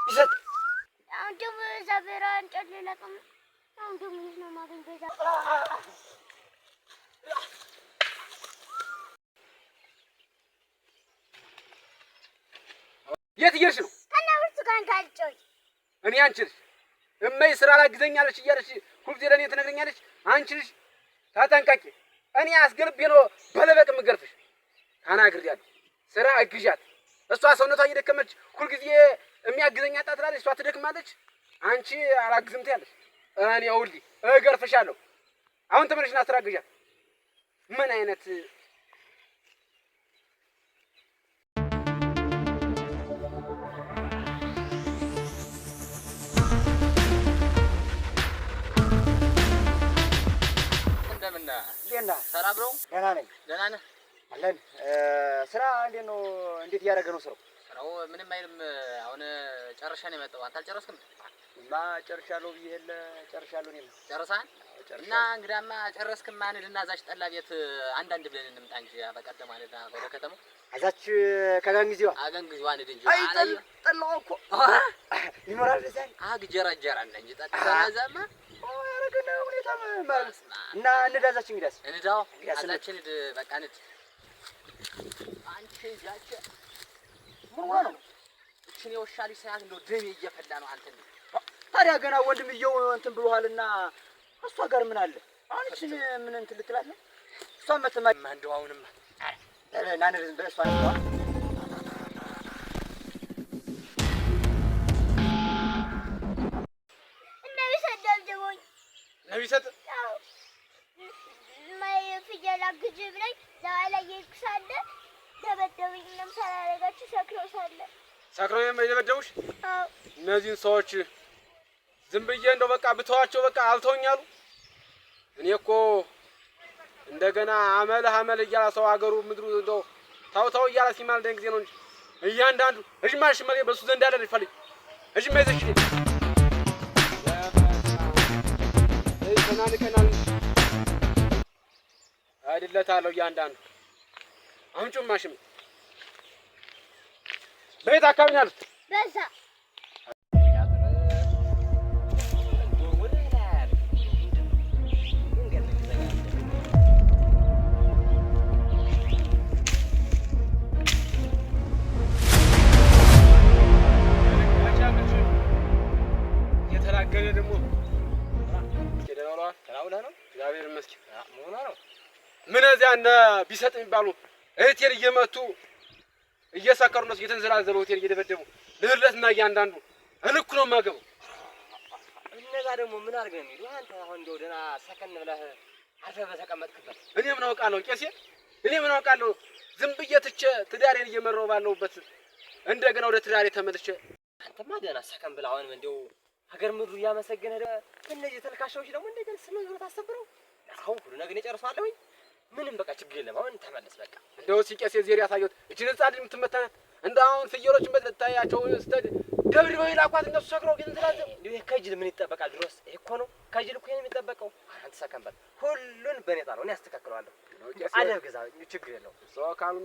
ቢሰጥ አሁን ደግሞ ዘበራን ጨለለቀም አሁን ደግሞ ነው ማገኝ በዛ የት እየሄድሽ ነው? እና ብርቱካን ካልጮይ እኔ አንቺ ልጅ እመይ ስራ ላግዘኛለች እያለች ሁልጊዜ ለእኔ ትነግረኛለች። አንቺ ልጅ ታጠንቀቂ። እኔ አስገልቤ ነው በለበቅ የምገርፍሽ። ተናግሬያለሁ። ስራ አግዣት። እሷ ሰውነቷ እየደከመች ሁልጊዜ የሚያግዘኝ አጣ ትላለች። እሷ ትደክማለች። አንቺ አላግዝም ትያለሽ። እኔ ይኸውልሽ እገርፍሻለሁ። አሁን ተመለሽና ስራ አግዣት። ምን አይነት ሰላም ነው? ደህና ነኝ። ደህና ነህ? አለን። ስራ እንዴት ነው? እንዴት እያደረገ ነው ስራው? ስራው ምንም አይልም። አሁን ጨርሼ ነው የመጣው። አንተ አልጨረስክም? እና ጨርሻለሁ ብዬ የለ ጨርሻለሁ ነው። ጨርሰሃል? እና እንግዳማ ጨረስክማ እንሂድና እዛች ጠላ ቤት አንዳንድ ብለን እንምጣ እንጂ በቀደም ማለት ወደ ከተማው እዛች ከጋንጊዜዋ አጋንጊዜዋ እንሂድ እንጂ አይ ጠላው እኮ ይመራል ዛሬ አግጀራጀራን እንጂ ጠጥተናዛማ ያረገና ሁኔታ ማለት እና እንዳዛች እንግዳስ እንዳው አዛችን በቃ እንሂድ። አንቺ ያቺ ምን ነው እቺ ነው ወሻሊ ሳያት እንደው ደሜ እየፈላ ነው። አንተ ታዲያ ገና ወንድምየው እንትን ብሎሃልና እሷ ጋር ምን አለ? አንቺ ምን እንትን ልትላት ነው? እሷ መተማ እንደው አሁንማ ናንርዝ በእሷ ነው ነቢሰጥ ማይ ፍየል አግጅ ብለኝ ዛላ ይክሳለ ደበደብኝ። ምንም ሳላረጋችሁ ሰክሮ የደበደቡሽ? አዎ እነዚህን ሰዎች ዝም ብዬ እንደው በቃ ብተዋቸው በቃ አልተውኛሉ። እኔ እኮ እንደገና አመል እያለ ሰው አገሩ ምድሩ እንደው ታው እያለ ሲማልደኝ ጊዜ ነው እንጂ እያንዳንዱ እጅማሽ መሬ በሱ ዘንድ ያለ ይፈልግ እጅማ ይዘሽ ከናል አይደለታለሁ እያንዳንዱ አምጪው ማሽም በየት አካባቢ ነው ያሉት? በዛ የተላገለ ደግሞ እግዚአብሔር ይመስገን መሆኗ ነው። ምን እዚያ እነ ቢሰጥ የሚባሉ እህቴን እየመቱ እየሰከሩ እነሱ እየተንዘላዘሉ እህቴን እየደበደቡ ልህለትና እያንዳንዱ እልኩ ነው የማገባው። እነዛ ደግሞ ምን አድርገህ ነው የሚሉ አንተ አሁን እንደው ደህና ሰከን ብለህ አርፈህ በተቀመጥክበት እኔ ምን አውቃለሁ ቄሴ? እኔ ምን አውቃለሁ? ዝም ብዬ ትቼ ትዳሬን እየመራሁ ባለሁበት እንደገና ወደ ትዳሬ ተመልሼ አንተማ ደህና ሰከን ብለህ አሁንም እንደው ሀገር ምድሩ እያመሰገነ እነዚህ ተልካሻዎች ደግሞ እንደገና ስመዝሩ ታሰብረው አሁን ሁሉ ነገር እጨርሳለሁኝ። ምንም በቃ ችግር የለም። አሁን ተመለስ በቃ። እንደው ሲቄስ የዜር ያሳየሁት እቺ ህፃን ልጅ የምትመታናት እንደ አሁን ፍየሎችን በተታያቸው ስተድ ደብድበው ይላኳት እነሱ ሰክረው ግን ትላዘብ ይሄ ከጅል ምን ይጠበቃል? ድሮስ ይሄ እኮ ነው ከጅል እኮ የሚጠበቀው። አንተ ሰከን በል። ሁሉን በኔ ጣለው እኔ አስተካክለዋለሁ። አደብ ግዛ ችግር የለውም። ሰው ካሉ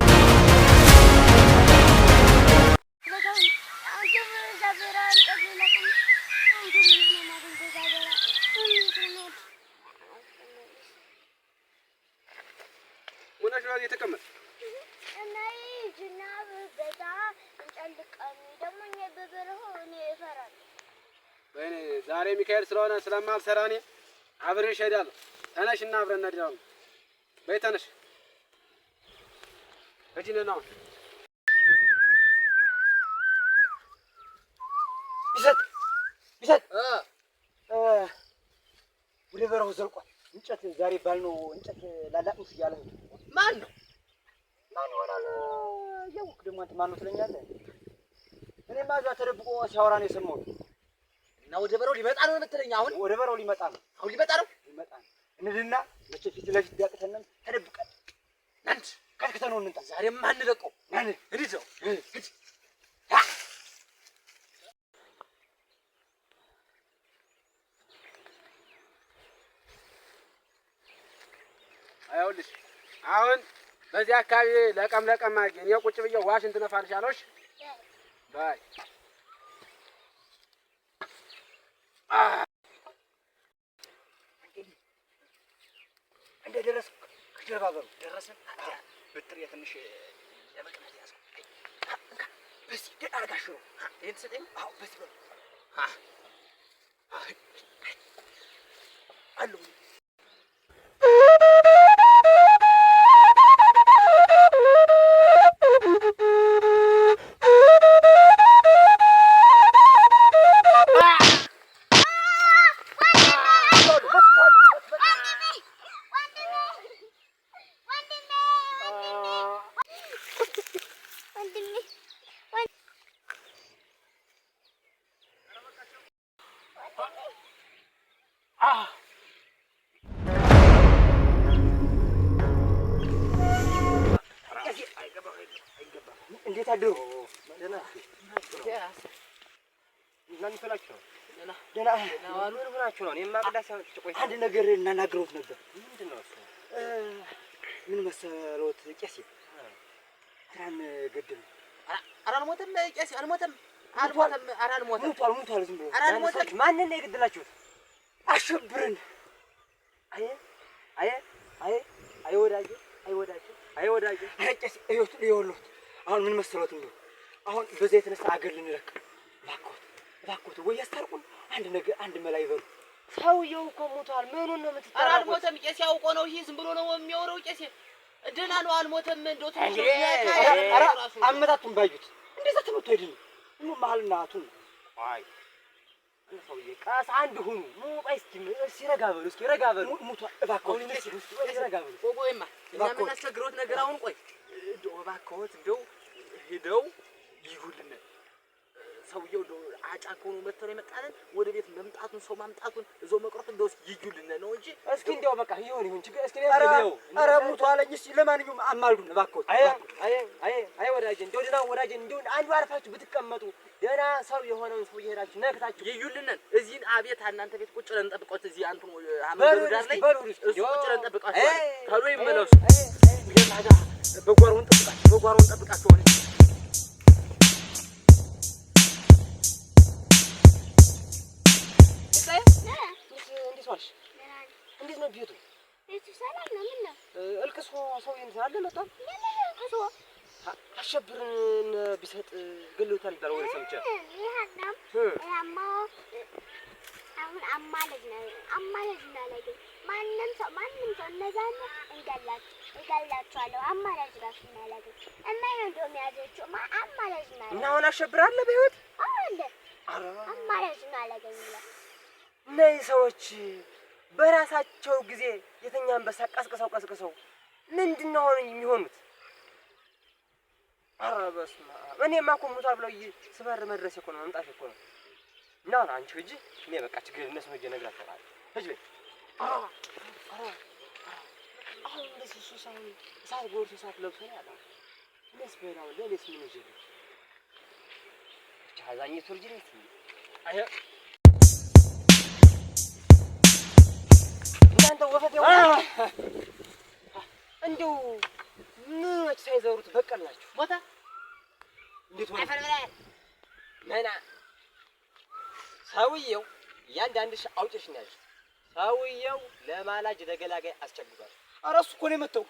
የተቀመጥ እና ዝናብ በዛ እንጨልቀን ደግሞ እኔ በበረሆ እኔ እፈራለሁ። በእኔ ዛሬ ሚካኤል ስለሆነ ስለማልሰራ እኔ አብሬሽ እሄዳለሁ። ተነሽና አብረን እንሄዳለን። በይ ተነሽ እጂነና ቢሰጥ ወደ በረሆ ዘልቋል። እንጨት ዛሬ ባልነው እንጨት ላላቅምስ እያለ ማን ነው ይሆናል? እያወቅህ ደግሞ አንተ ማን ነው ትለኛለህ? እኔማ እዛ ተደብቆ ሲያወራ ነው የሰማሁት። እና ወደ በረው ሊመጣ ነው የምትለኝ? አሁን ወደ በረው ሊመጣ ነው። አሁን ሊመጣ ነው እንሂድና መቼ ፊት ለፊት ቢያቅተንም ተደብቀን አንድ ከትክተነው እንምጣ። ዛሬማ አንለቀው። እንሂድ ነው አይውልሽ አሁን በዚህ አካባቢ ለቀም አድርጌ እኔ ቁጭ ብዬ ዋሽንት ነፋልሻለሽ። ባይ እንደደረስኩ ከጀርባ በሩ ደረስን። በትር የትንሽ ለመቅናት ያዝኩ። በዚህ ደህና አድርጋሽ ነው ይሄን ትሰጠኝ? አዎ በዚህ በሩ አለው እንዴት አደሩ? ደህና እናንተ ፈላችሁ ነው? ደህና ምን ሆናችሁ ነው? እኔማ ቅዳሴ ቆይ አንድ ነገር እናናግረውት ነበር። ምንድን ነው እሱ? ምን መሰሎት ቄሴ ትናን ገደሉ። ኧረ አልሞተም ቄሴ አልሞተም። ኧረ አልሞተም። ሙቷል ዝም ብሎ። ኧረ አልሞተም። ማንን ነው የገደላችሁት? አሸብርን። አይ ወዳጄ ቄሴ ይኸውልዎት አሁን ምን መሰሎት ነው? አሁን በዛ የተነሳ አገር ልንለቅ እባክዎት ወይ ያስታርቁን። አንድ መላ ይበሉ። ሰውየው እኮ ሞቷል። ምኑን ነው የምትጠራው? ኧረ አልሞተም ቄሴ አውቆ ነው። ይሄ ዝም ብሎ ነው የሚያወራው ቄሴ። ደህና ነው አልሞተም። እንደው ኧረ አመታቱን ባዩት እንደዛ ተመቶ አይደለም መሀልናቱን። አይ ሰውዬ ቀስ አንድ ሁኑ። ቆይ እስኪ ረጋ በሉ። ሞቷል እባክዎት ረጋ በሉ። ቆይማ እኛ የምናስቸግሮት ነገር አሁን ቆይ እንደው እባክዎት እንደው ሄደው ይሁልን። ሰውየው እንደው አጫካ ሆኖ መጥተው ነው የመጣልን። ወደ ቤት መምጣቱን ሰው ማምጣቱን እዛው መቅረቱ እንደውስ ይዩልን ነው እንጂ እስኪ እንደው በቃ ይሁን ችግር እስኪ ነው። ኧረ ሞቷለኝ። እስኪ ለማንኛውም አማልዱን እባክዎት። አይ ወዳጄ እንደው ደህና ወዳጄ እንደው አንዱ አርፋችሁ ብትቀመጡ ደህና ሰው የሆነውን ሰው እየሄዳችሁ ነክታችሁ ይዩልን። እዚህ አቤት እናንተ ቤት ቁጭ ብለን እንጠብቀዎት። እዚህ አንቱ አመዱ ዳር ላይ እሱ ቁጭ ብለን እንጠብቀዋለን። ካሉ ይመለሱ። ይሄ በጓሮውን ጠብቃችሁ ሆነ እንዴት ነው ቤቱ? ቤቱ ሰላም ነው። ምን ነው እልቅሶ ሰው ይንሳል መጣም እልቅሶ አሸብርን ቢሰጥ ገለውታል ይባል ወሬ ሰምቼ ያማ አሁን አማለጅ ነው ላይ ማንንም ሰው እነዛን እንገላቸዋለሁ። አማላጅ ራሱ ማለት እና እንደው የሚያዘችው አማላጅ ማለት እና አሁን አሸብር አለ በህይወት አለ። አማላጅ ማለት ነው። እነዚህ ሰዎች በራሳቸው ጊዜ የተኛን በሳ ቀስቅሰው ምንድን ነው አሁን የሚሆኑት? ኧረ በስመ አብ። እኔማ እኮ ሞቷል ብለው ስበር መድረስ እኮ ነው መምጣት እኮ ነው። እና አንቺ ሂጂ፣ እኔ በቃ ችግር እነሱ ሂጅ እነግራቸዋለሁ። ሂጅ በይ። አሁን እንደዚህ እሱ ሳይሆን እሳት ጎርሶ እሳት ለብሶ ነው ያለው። እኔስ በላው ለሌስ ምን ይዤ ብቻ አዛኝቱ ልጅ ነች። አይ እናንተ ወፈት ያው እንደው ምኖች ሳይዘሩት በቀላችሁ ቦታ እንዴት ሆነ? መና ሰውየው ያንዳንድሽ አውጭሽ ነው ያለው። ሰውየው ለማላጅ ለገላጋይ አስቸግሯል። ኧረ እሱ እኮ ነው የመተው።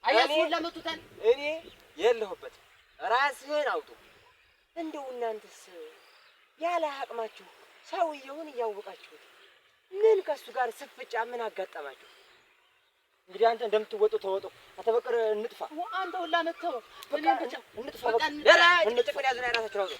አያሱን ለመቱታል። እኔ የለሁበትም። ራስህን አውጡ። እንደው እናንተስ ያለ አቅማችሁ ሰውየውን እያወቃችሁት ምን ከሱ ጋር ስፍጫ ምን አጋጠማችሁ? እንግዲህ አንተ እንደምትወጡ ተወጡ። አተበቀረ እንጥፋ። አንተ ሁላ መተው እንጥፋ። በቃ እንጥፋ። ያዙና ራሳችሁ አውጡ።